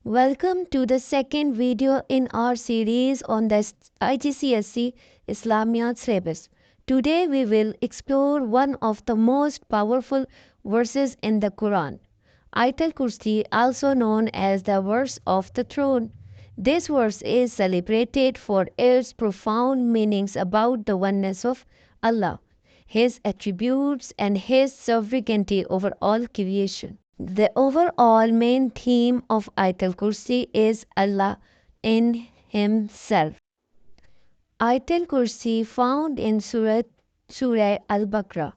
Welcome to the second video in our series on the Igcse Islamiat syllabus. Today we will explore one of the most powerful verses in the Quran, Ayat-Ul-Kursi, also known as the verse of the throne. This verse is celebrated for its profound meanings about the oneness of Allah, His attributes, and His sovereignty over all creation. The overall main theme of Ayat-Ul-Kursi is Allah in Himself. Ayat-Ul-Kursi found in Surah Al-Baqarah,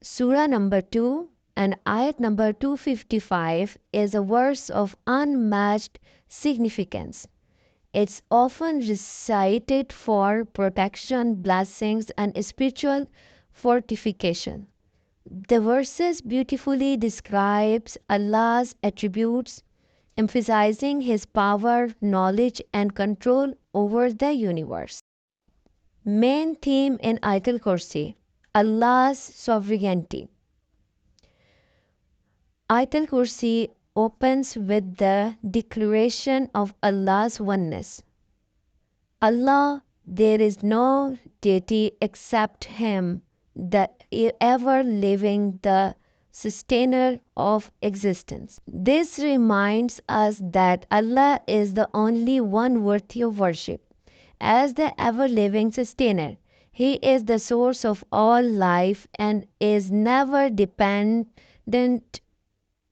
Surah number 2 and Ayat number 255 is a verse of unmatched significance. It's often recited for protection, blessings, and spiritual fortification. The verses beautifully describes Allah's attributes, emphasizing His power, knowledge, and control over the universe. Main theme in Ayatul Kursi: Allah's sovereignty. Ayatul Kursi opens with the declaration of Allah's oneness. Allah, there is no deity except Him, the ever-living, the sustainer of existence. This reminds us that Allah is the only one worthy of worship. As the ever-living sustainer, He is the source of all life and is never dependent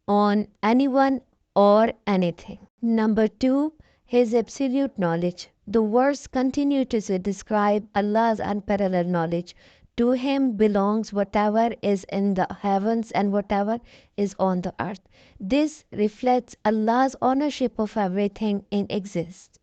on anyone or anything. Number 2, His absolute knowledge. The verse continues to describe Allah's unparalleled knowledge. To Him belongs whatever is in the heavens and whatever is on the earth. This reflects Allah's ownership of everything in existence.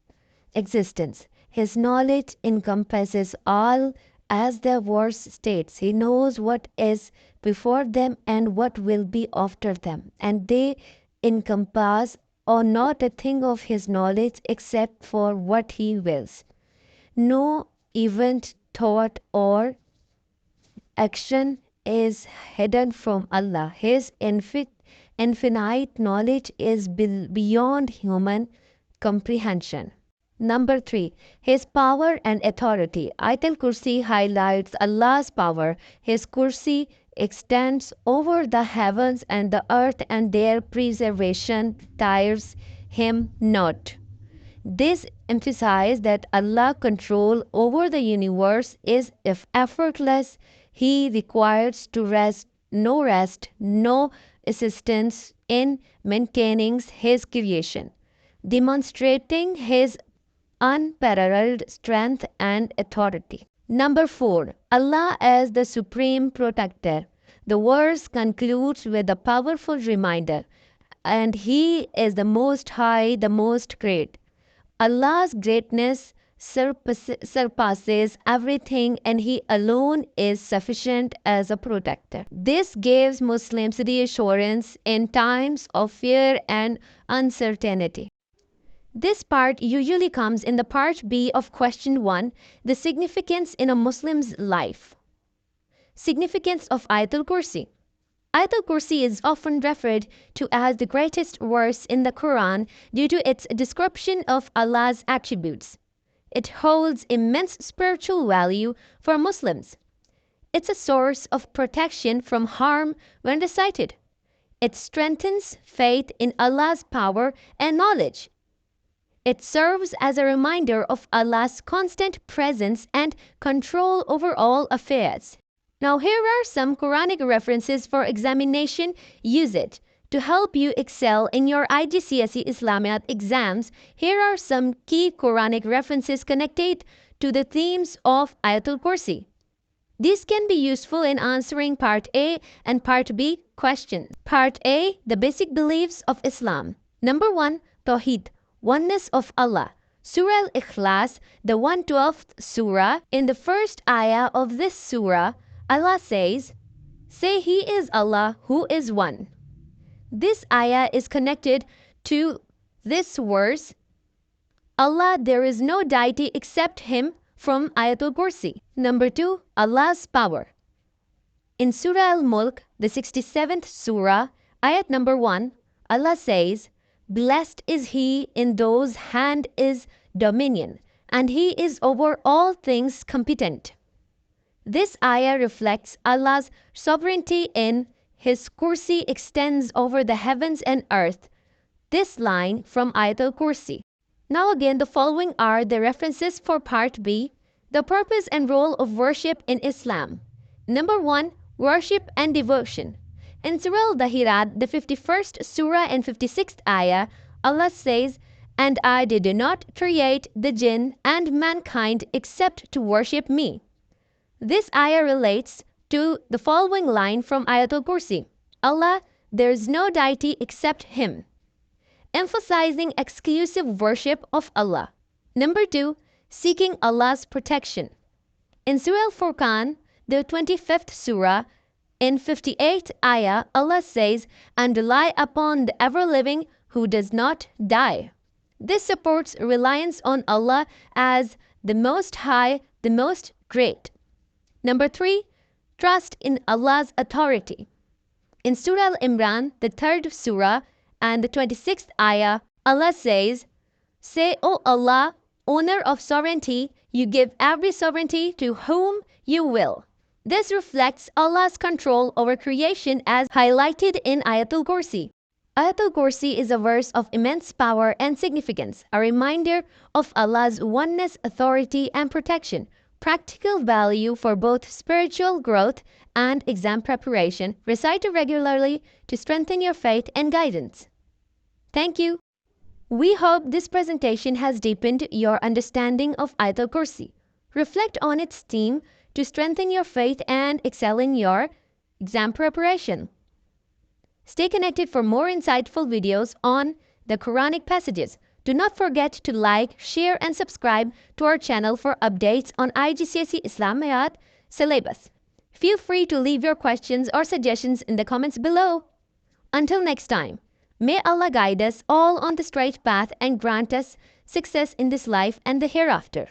His knowledge encompasses all, as the verse states. He knows what is before them and what will be after them, and they encompass or not a thing of His knowledge except for what He wills. No event, thought, or action is hidden from Allah. His infinite knowledge is beyond human comprehension. Number 3, His power and authority. Ayatul Kursi highlights Allah's power. His Kursi extends over the heavens and the earth, and their preservation tires Him not. This emphasizes that Allah's control over the universe is effortless. He requires no assistance in maintaining His creation, demonstrating His unparalleled strength and authority. Number 4, Allah as the supreme protector. The verse concludes with a powerful reminder, and He is the most high, the most great. Allah's greatness surpasses everything, and He alone is sufficient as a protector. This gives Muslims reassurance in times of fear and uncertainty. This part usually comes in the part B of question 1, the significance in a Muslim's life. Significance of Ayatul Kursi. Ayatul Kursi is often referred to as the greatest verse in the Quran due to its description of Allah's attributes. It holds immense spiritual value for Muslims. It's a source of protection from harm when recited. It strengthens faith in Allah's power and knowledge. It serves as a reminder of Allah's constant presence and control over all affairs. Now here are some Quranic references for examination. Use it to help you excel in your Igcse Islamiat exams. Here are some key Quranic references connected to the themes of Ayatul Kursi. These can be useful in answering Part A and Part B questions. Part A, the basic beliefs of Islam. Number 1, Tawheed, oneness of Allah. Surah Al-Ikhlas, the 112th surah. In the first ayah of this surah, Allah says, "Say He is Allah who is one." This ayah is connected to this verse, Allah, there is no deity except Him, from Ayatul Kursi. Number 2, Allah's power. In Surah Al-Mulk, the 67th surah, ayat number 1, Allah says, Blessed is he in whose hand is dominion, and he is over all things competent. This ayah reflects Allah's sovereignty in His Kursi extends over the heavens and earth. This line from Ayat-Ul-Kursi. Now again, the following are the references for Part B, the purpose and role of worship in Islam. Number 1, worship and devotion. In Surah Al-Dahirat, the 51st Surah and 56th Ayah, Allah says, "And I did not create the jinn and mankind except to worship me." This ayah relates to the following line from Ayat-Ul-Kursi. Allah, there is no deity except Him, emphasizing exclusive worship of Allah. Number 2, seeking Allah's protection. In Surah Al-Furqan, the 25th Surah, in 58th Ayah, Allah says, "And rely upon the ever-living who does not die." This supports reliance on Allah as the Most High, the Most Great. Number 3, trust in Allah's authority. In Surah Al-Imran, the 3rd Surah, and the 26th Ayah, Allah says, "Say, O Allah, owner of sovereignty, you give every sovereignty to whom you will." This reflects Allah's control over creation as highlighted in Ayat-Ul-Kursi. Ayat-Ul-Kursi is a verse of immense power and significance, a reminder of Allah's oneness, authority, and protection, practical value for both spiritual growth and exam preparation. Recite it regularly to strengthen your faith and guidance. Thank you. We hope this presentation has deepened your understanding of Ayat-Ul-Kursi. Reflect on its theme to strengthen your faith and excel in your exam preparation. Stay connected for more insightful videos on the Quranic passages. Do not forget to like, share, and subscribe to our channel for updates on Igcse Islamiat syllabus. Feel free to leave your questions or suggestions in the comments below. Until next time, may Allah guide us all on the straight path and grant us success in this life and the hereafter.